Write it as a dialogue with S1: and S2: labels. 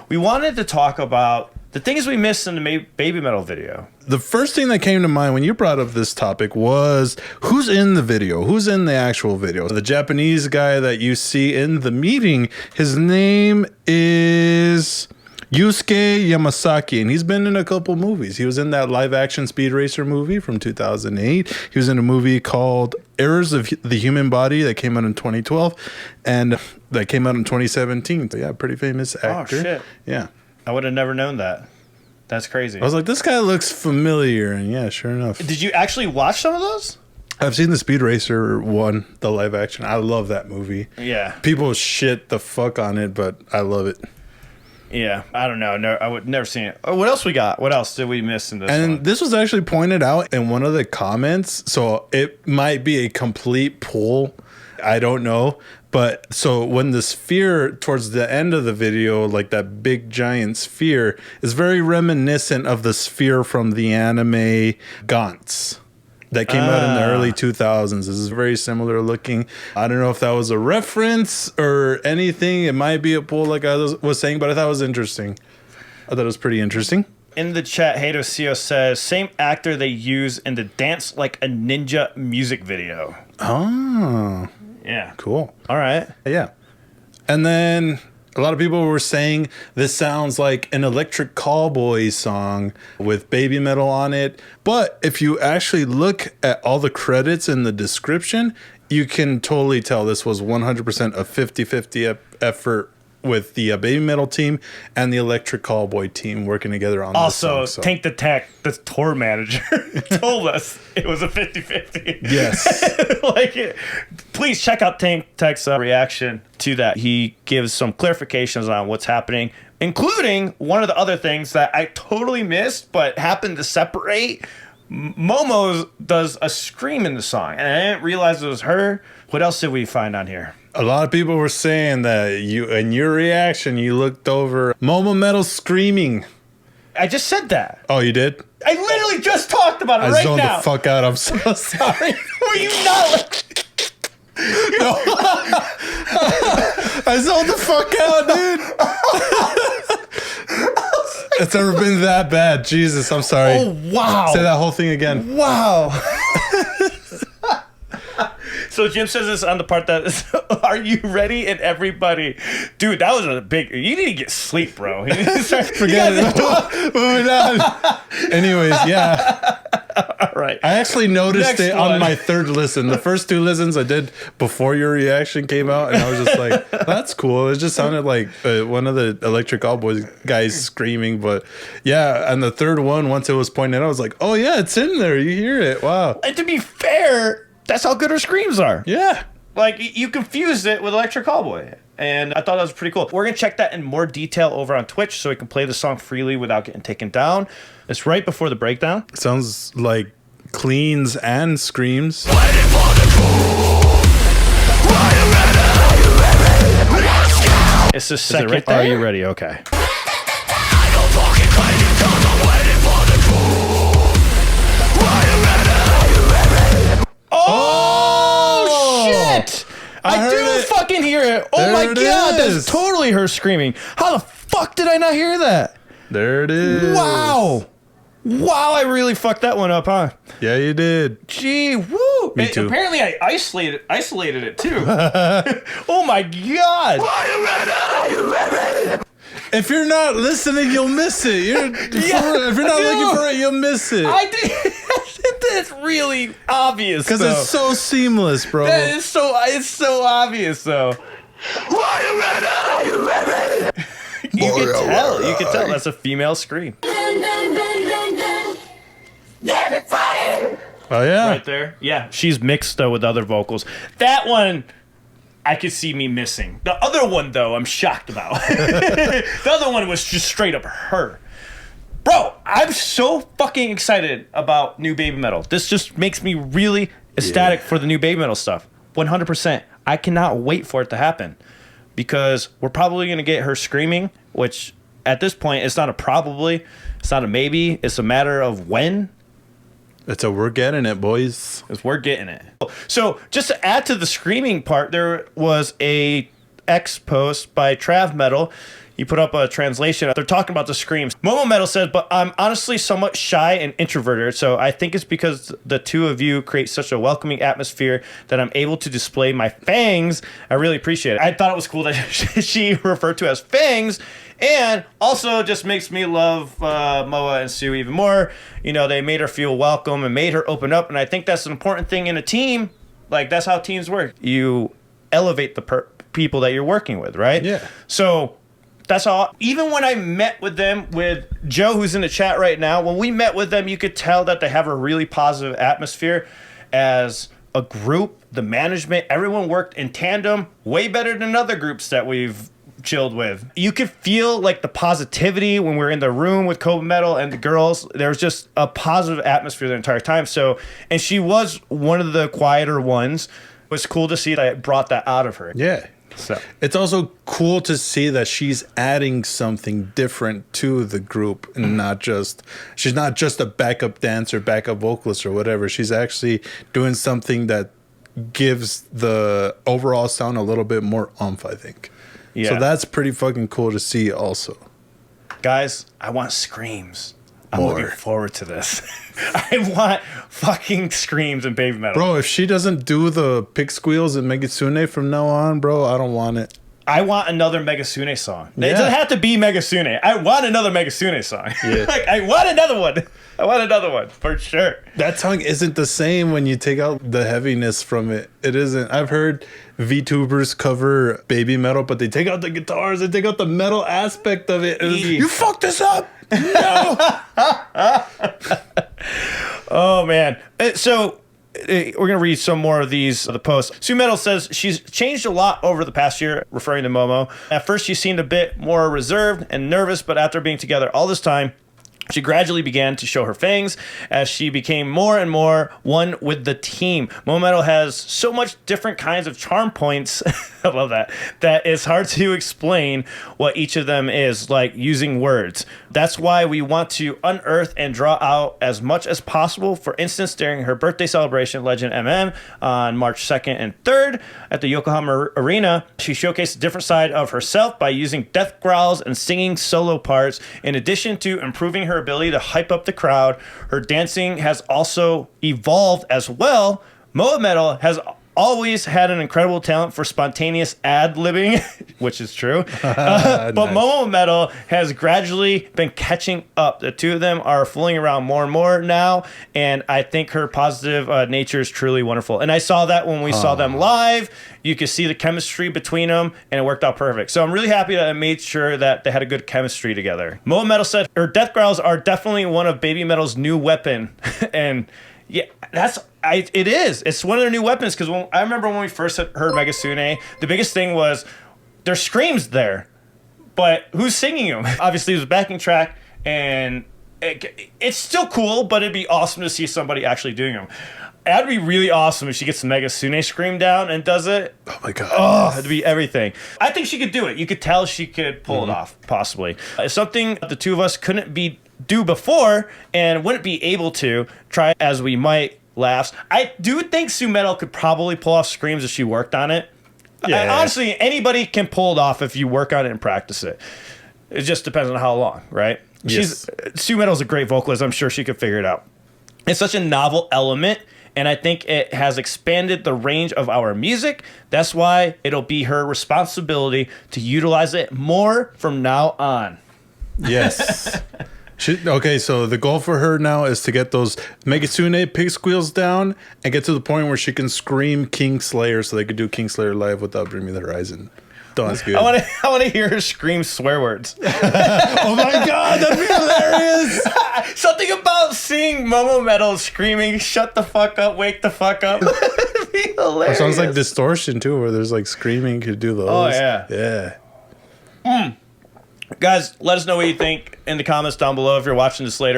S1: we wanted to talk about the things we missed in the Baby Metal video.
S2: The first thing that came to mind when you brought up this topic was who's in the video? Who's in the actual video? The Japanese guy that you see in the meeting, his name is Yusuke Yamasaki, and he's been in a couple movies. He was in that live action Speed Racer movie from 2008. He was in a movie called Errors of the Human Body that came out in 2012, and that came out in 2017. So yeah, pretty famous actor.
S1: Oh, shit.
S2: Yeah.
S1: I would have never known that. That's crazy.
S2: I was like, this guy looks familiar, and yeah, sure enough.
S1: Did you actually watch some of those?
S2: I've seen the Speed Racer one, the live action. I love that movie.
S1: Yeah.
S2: People shit the fuck on it, but I love it.
S1: Yeah, I don't know. No, I would never seen it. Oh, what else we got? What else did we miss in this
S2: and
S1: one?
S2: This was actually pointed out in one of the comments, so it might be a complete pull. I don't know. But so when the sphere towards the end of the video, like that big giant sphere, is very reminiscent of the sphere from the anime Gantz that came out in the early 2000s. This is very similar looking. I don't know if that was a reference or anything. It might be a pull like I was saying, but I thought it was interesting. I thought it was pretty interesting.
S1: In the chat, Hato Seo says, same actor they use in the Dance Like a Ninja music video.
S2: Oh.
S1: Yeah.
S2: Cool.
S1: All right.
S2: Yeah. And then a lot of people were saying this sounds like an Electric Callboy song with Baby Metal on it. But if you actually look at all the credits in the description, you can totally tell this was 100% a 50-50 effort with the Baby Metal team and the Electric Callboy team working together on this song.
S1: Also, Tank the Tech, the tour manager, told us it was a 50-50.
S2: Yes.
S1: Please check out Tank Tech's reaction to that. He gives some clarifications on what's happening, including one of the other things that I totally missed but happened to separate. Momo does a scream in the song, and I didn't realize it was her. What else did we find on here?
S2: A lot of people were saying that you, in your reaction, you looked over Momo Metal screaming.
S1: I just said that.
S2: Oh, you did?
S1: I literally just talked about it right now.
S2: I zoned the fuck out. I'm so sorry.
S1: Were you not?
S2: No. I zoned the fuck out, dude. It's never been that bad. Jesus, I'm sorry.
S1: Oh, wow.
S2: Say that whole thing again.
S1: Wow. So Jim says this on the part that is, are you ready? And everybody, dude, that was a big, you need to get sleep, bro.
S2: Forget it. Moving on. Anyways, yeah.
S1: All right.
S2: I actually noticed it on my third listen. The first two listens I did before your reaction came out, and I was just like, that's cool. It just sounded like one of the Electric Callboy guys screaming. But yeah, and the third one, once it was pointed out, I was like, oh yeah, it's in there. You hear it. Wow.
S1: And to be fair, that's how good her screams are.
S2: Yeah.
S1: Like, you confused it with Electric Callboy. And I thought that was pretty cool. We're going to check that in more detail over on Twitch so we can play the song freely without getting taken down. It's right before the breakdown.
S2: Sounds like cleans and screams.
S1: It's the second. Right there? Are you ready? Okay. Oh, shit! I do fucking hear it. Oh my god, that's totally her screaming. How the fuck did I not hear that?
S2: There it is.
S1: Wow. Wow, I really fucked that one up, huh?
S2: Yeah, you did.
S1: Gee, woo.
S2: Me too.
S1: Apparently I isolated it too. Oh my god.
S2: Are you ready? If you're not listening, you'll miss it. If you're not looking for it, you'll miss it.
S1: I did. That's really obvious.
S2: Because it's so seamless, bro.
S1: It's so obvious, though. Are you ready? You can tell. That's a female scream.
S2: Oh yeah.
S1: Right there. Yeah. She's mixed though with other vocals. That one I could see me missing. The other one though, I'm shocked about. The other one was just straight up her. Bro, I'm so fucking excited about new Baby Metal. This just makes me really ecstatic for the new Baby Metal stuff. 100%. I cannot wait for it to happen. Because we're probably going to get her screaming, which at this point, it's not a probably, it's not a maybe, it's a matter of when.
S2: It's a we're getting it, boys.
S1: We're getting it. So just to add to the screaming part, there was a X post by Trav Metal. He put up a translation. They're talking about the screams. Momo Metal says, but I'm honestly somewhat shy and introverted, so I think it's because the two of you create such a welcoming atmosphere that I'm able to display my fangs. I really appreciate it. I thought it was cool that she referred to as fangs, and also just makes me love Moa and Sue even more. You know, they made her feel welcome and made her open up, and I think that's an important thing in a team. Like, that's how teams work. You elevate the people that you're working with, right?
S2: Yeah.
S1: So that's how, even when I met with them, with Joe, who's in the chat right now, when we met with them, you could tell that they have a really positive atmosphere as a group. The management, everyone worked in tandem way better than other groups that we've chilled with. You could feel like the positivity when we're in the room with Kobe Metal and the girls. There was just a positive atmosphere the entire time. So, and she was one of the quieter ones. It was cool to see that it brought that out of her.
S2: Yeah.
S1: So
S2: it's also cool to see that she's adding something different to the group, and she's not just a backup dancer, backup vocalist or whatever. She's actually doing something that gives the overall sound a little bit more oomph, I think. Yeah. So that's pretty fucking cool to see also.
S1: Guys, I want screams. I'm looking forward to this. I want fucking screams and baby metal.
S2: Bro, if she doesn't do the pig squeals and Megasune from now on, bro, I don't want it.
S1: I want another Megasune song. Yeah. It doesn't have to be Megasune. I want another Megasune song. Yeah. Like, I want another one. I want another one, for sure.
S2: That song isn't the same when you take out the heaviness from it. It isn't. I've heard VTubers cover baby metal, but they take out the guitars, they take out the metal aspect of it. You fucked this up! No!
S1: Oh, man. So we're going to read some more of these, the posts. Sue Metal says she's changed a lot over the past year, referring to Momo. At first, she seemed a bit more reserved and nervous, but after being together all this time, she gradually began to show her fangs as she became more and more one with the team. Momo Metal has so much different kinds of charm points. I love that. That it's hard to explain what each of them is, like using words. That's why we want to unearth and draw out as much as possible. For instance, during her birthday celebration, Legend MM, on March 2nd and 3rd at the Yokohama Arena, she showcased a different side of herself by using death growls and singing solo parts. In addition to improving her ability to hype up the crowd, her dancing has also evolved as well. Momo Metal has always had an incredible talent for spontaneous ad-libbing, which is true. But nice. Momo Metal has gradually been catching up. The two of them are fooling around more and more now, and I think her positive nature is truly wonderful. And I saw that when we saw them live. You could see the chemistry between them, and it worked out perfect. So I'm really happy that I made sure that they had a good chemistry together. Momo Metal said her death growls are definitely one of Baby Metal's new weapon, and yeah, it is. It's one of their new weapons, because I remember when we first heard Megasune, the biggest thing was there's screams there, but who's singing them? Obviously, it was a backing track, and it's still cool, but it'd be awesome to see somebody actually doing them. That'd be really awesome if she gets the Megasune scream down and does it.
S2: Oh my god.
S1: Oh, it'd be everything. I think she could do it. You could tell she could pull it off, possibly. It's something the two of us couldn't do before and wouldn't be able to try as we might. Laughs. I do think Sue Metal could probably pull off screams if she worked on it. Yeah. Honestly, anybody can pull it off if you work on it and practice it. It just depends on how long, right?
S2: Yes.
S1: Sue Metal's a great vocalist. I'm sure she could figure it out. It's such a novel element, and I think it has expanded the range of our music. That's why it'll be her responsibility to utilize it more from now on.
S2: Yes. Okay, so the goal for her now is to get those Megasune pig squeals down and get to the point where she can scream King Slayer, so they could do King Slayer live without Bring Me the Horizon. That's good.
S1: I want to hear her scream swear words.
S2: Oh my god, that'd be hilarious!
S1: Something about seeing Momo Metal screaming, "Shut the fuck up, wake the fuck up." That'd be hilarious.
S2: Or songs like Distortion too, where there's like screaming, could do those.
S1: Oh yeah,
S2: yeah.
S1: Guys, let us know what you think in the comments down below if you're watching this later.